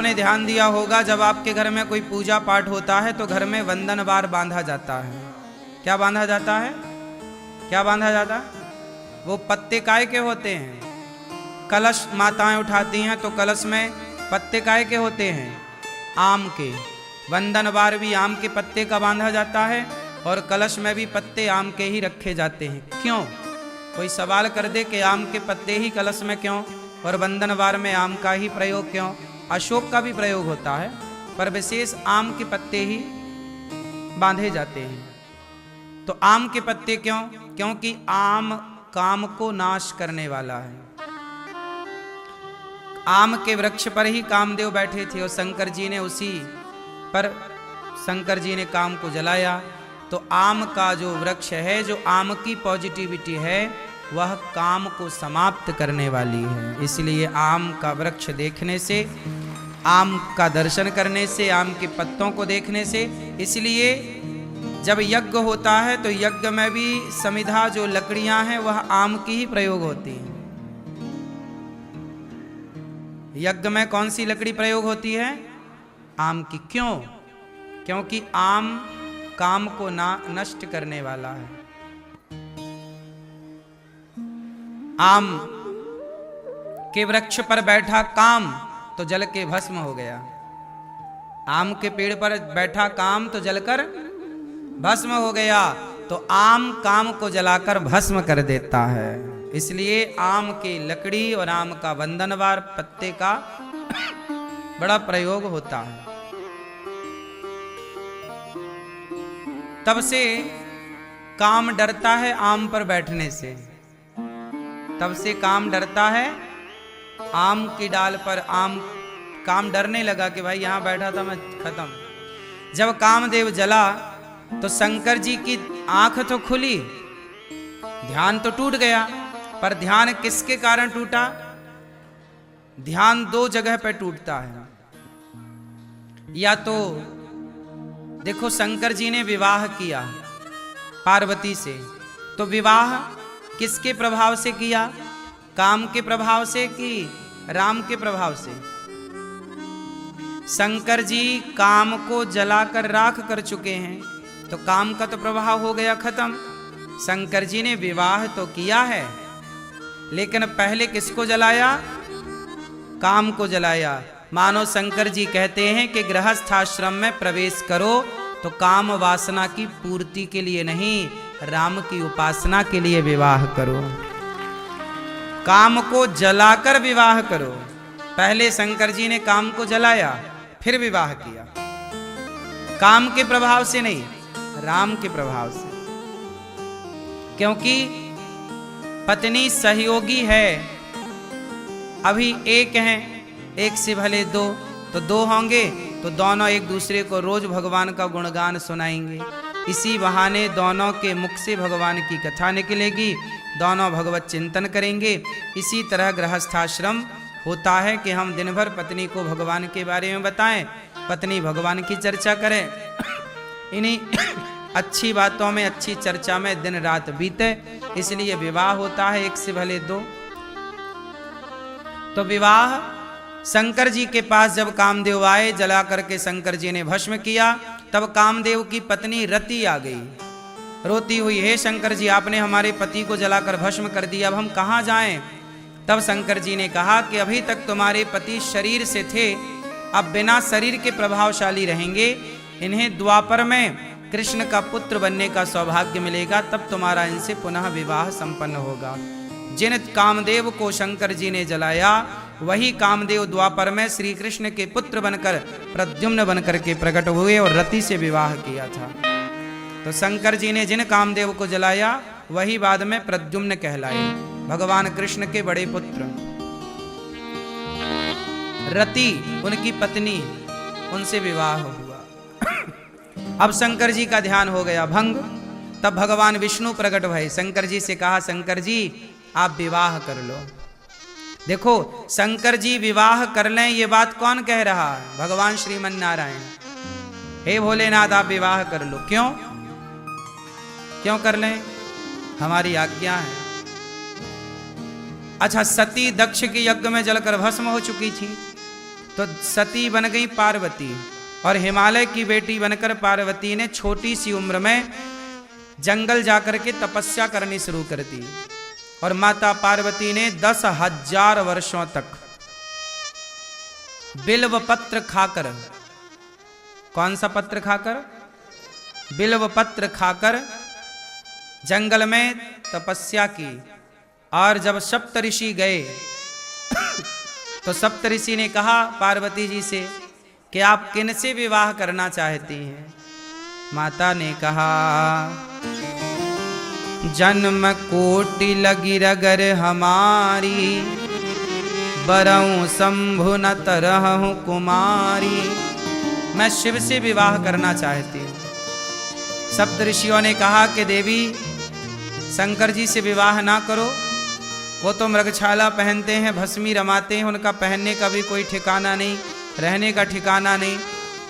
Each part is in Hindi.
आपने ध्यान दिया होगा, जब आपके घर में कोई पूजा पाठ होता है तो घर में वंदनवार बांधा जाता है। क्या बांधा जाता है? क्या बांधा जाता है? वो पत्ते काय के होते हैं? कलश माताएं उठाती हैं तो कलश में पत्ते काय के होते हैं? आम के। वंदनवार भी आम के पत्ते का बांधा जाता है और कलश में भी पत्ते आम के ही रखे जाते हैं। क्यों? कोई सवाल कर दे कि आम के पत्ते ही कलश में क्यों और वंदनवार में आम का ही प्रयोग क्यों? अशोक का भी प्रयोग होता है पर विशेष आम के पत्ते ही बांधे जाते हैं। तो आम के पत्ते क्यों? क्योंकि आम काम को नाश करने वाला है। आम के वृक्ष पर ही कामदेव बैठे थे और शंकर जी ने उसी पर शंकर जी ने काम को जलाया। तो आम का जो वृक्ष है, जो आम की पॉजिटिविटी है, वह काम को समाप्त करने वाली है। इसलिए आम का वृक्ष देखने से, आम का दर्शन करने से, आम के पत्तों को देखने से, इसलिए जब यज्ञ होता है तो यज्ञ में भी समिधा जो लकड़ियां हैं वह आम की ही प्रयोग होती हैं। यज्ञ में कौन सी लकड़ी प्रयोग होती है? आम की। क्यों? क्योंकि आम काम को नष्ट करने वाला है। आम के वृक्ष पर बैठा काम तो जल के भस्म हो गया। आम के पेड़ पर बैठा काम तो जलकर भस्म हो गया। तो आम काम को जलाकर भस्म कर देता है। इसलिए आम की लकड़ी और आम का वंदनवार पत्ते का बड़ा प्रयोग होता है। तब से काम डरता है आम पर बैठने से। तब से काम डरता है आम की डाल पर। काम डरने लगा कि भाई यहां बैठा था मैं खत्म। जब कामदेव जला तो शंकर जी की आंख तो खुली, ध्यान तो टूट गया। पर ध्यान किसके कारण टूटा? ध्यान दो जगह पर टूटता है। या तो देखो, शंकर जी ने विवाह किया पार्वती से, तो विवाह किसके प्रभाव से किया? काम के प्रभाव से कि राम के प्रभाव से? शंकर जी काम को जलाकर राख कर चुके हैं तो काम का तो प्रभाव हो गया खत्म। शंकर जी ने विवाह तो किया है, लेकिन पहले किसको जलाया? काम को जलाया। मानो शंकर जी कहते हैं कि गृहस्थ आश्रम में प्रवेश करो तो काम वासना की पूर्ति के लिए नहीं, राम की उपासना के लिए विवाह करो। काम को जलाकर विवाह करो। पहले शंकर जी ने काम को जलाया, फिर विवाह किया। काम के प्रभाव से नहीं, राम के प्रभाव से। क्योंकि पत्नी सहयोगी है। अभी एक हैं, एक से भले दो, तो दो होंगे तो दोनों एक दूसरे को रोज भगवान का गुणगान सुनाएंगे। इसी बहाने दोनों के मुख से भगवान की कथा निकलेगी, दोनों भगवत चिंतन करेंगे। इसी तरह गृहस्थाश्रम होता है कि हम दिन भर पत्नी को भगवान के बारे में बताएं, पत्नी भगवान की चर्चा करे। इन्हीं अच्छी बातों में, अच्छी चर्चा में दिन रात बीते। इसलिए विवाह होता है, एक से भले दो। तो विवाह शंकर जी के पास जब कामदेव आए, जला करके शंकर जी ने भस्म किया, तब कामदेव की पत्नी रति आ गई, रोती हुई, हे शंकर जी, आपने हमारे पति को जलाकर भस्म कर दिया, अब हम कहाँ जाएं? तब शंकर जी ने कहा कि अभी तक तुम्हारे पति शरीर से थे, अब बिना शरीर के प्रभावशाली रहेंगे। इन्हें द्वापर में कृष्ण का पुत्र बनने का सौभाग्य मिलेगा, तब तुम्हारा इनसे पुनः विवाह संपन्न होगा। जिन कामदेव को शंकर जी ने जलाया, वही कामदेव द्वापर में श्री कृष्ण के पुत्र बनकर प्रद्युम्न बनकर के प्रकट हुए और रति से विवाह किया था। तो शंकर जी ने जिन कामदेव को जलाया वही बाद में प्रद्युम्न कहलाए, भगवान कृष्ण के बड़े पुत्र। रति उनकी पत्नी, उनसे विवाह हुआ। अब शंकर जी का ध्यान हो गया भंग। तब भगवान विष्णु प्रकट भये, शंकर जी से कहा, शंकर जी आप विवाह कर लो। देखो, शंकर जी विवाह कर लें, ये बात कौन कह रहा है? भगवान श्रीमन नारायण। हे भोलेनाथ आप विवाह कर लो। क्यों? क्यों कर लें? हमारी आज्ञा है। अच्छा, सती दक्ष के यज्ञ में जलकर भस्म हो चुकी थी, तो सती बन गई पार्वती, और हिमालय की बेटी बनकर पार्वती ने छोटी सी उम्र में जंगल जाकर के तपस्या करनी शुरू कर दी। और माता पार्वती ने 10,000 वर्षों तक बिल्व पत्र खाकर, कौन सा पत्र खाकर? बिल्व पत्र खाकर जंगल में तपस्या की। और जब सप्तऋषि गए तो सप्तऋषि ने कहा पार्वती जी से कि आप किनसे विवाह करना चाहती हैं? माता ने कहा, जन्म कोटि लगी रगर हमारी, बरऊं शंभु न तरहु कुमारी। मैं शिव से विवाह करना चाहती हूँ। सप्तऋषियों ने कहा कि देवी, शंकर जी से विवाह ना करो, वो तो मृगछाला पहनते हैं, भस्मी रमाते हैं, उनका पहनने का भी कोई ठिकाना नहीं, रहने का ठिकाना नहीं,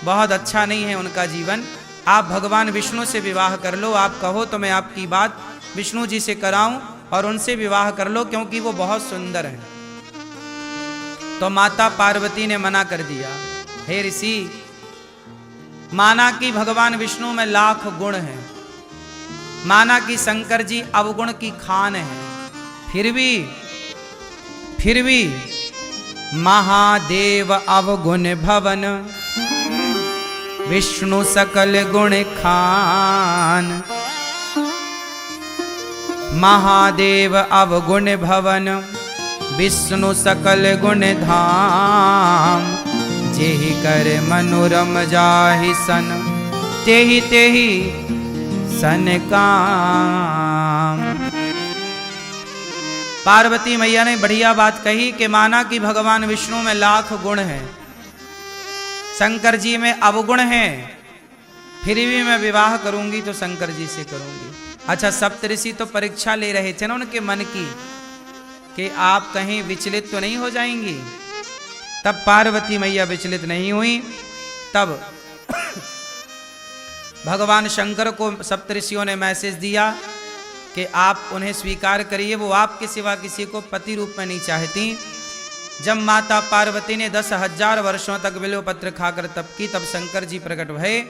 बहुत अच्छा नहीं है उनका जीवन। आप भगवान विष्णु से विवाह कर लो, आप कहो तो मैं आपकी बात विष्णु जी से कराऊं और उनसे विवाह कर लो, क्योंकि वो बहुत सुंदर हैं। तो माता पार्वती ने मना कर दिया, हे ऋषि, माना कि भगवान विष्णु में लाख गुण हैं, माना कि शंकर जी अवगुण की खान है, फिर भी महादेव अवगुण भवन, विष्णु सकल गुण खान। महादेव अवगुण भवन, विष्णु सकल गुण धाम। जेहि कर मनोरम जाहि सन, तेहि तेहि सन काम। पार्वती मैया ने बढ़िया बात कही कि माना कि भगवान विष्णु में लाख गुण हैं, शंकर जी में अवगुण हैं, फिर भी मैं विवाह करूंगी तो शंकर जी से करूंगी। अच्छा, सप्तऋषि तो परीक्षा ले रहे थे ना उनके मन की कि आप कहीं विचलित तो नहीं हो जाएंगी। तब पार्वती मैया विचलित नहीं हुई। तब भगवान शंकर को सप्तऋषियों ने मैसेज दिया कि आप उन्हें स्वीकार करिए, वो आपके सिवा किसी को पति रूप में नहीं चाहती। जब माता पार्वती ने 10,000 वर्षों तक बिल्व पत्र खाकर तप की, तब शंकर जी प्रकट भये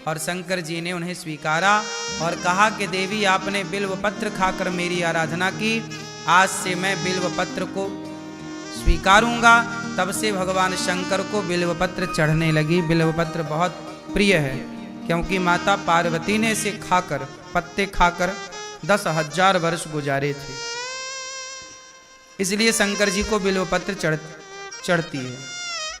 और शंकर जी ने उन्हें स्वीकारा और कहा कि देवी, आपने बिल्व पत्र खाकर मेरी आराधना की, आज से मैं बिल्व पत्र को स्वीकारूंगा। तब से भगवान शंकर को बिल्व पत्र चढ़ने लगी। बिल्व पत्र बहुत प्रिय है, क्योंकि माता पार्वती ने इसे खाकर, पत्ते खाकर 10,000 वर्ष गुजारे थे, इसलिए शंकर जी को बिल्व पत्र चढ़ती है।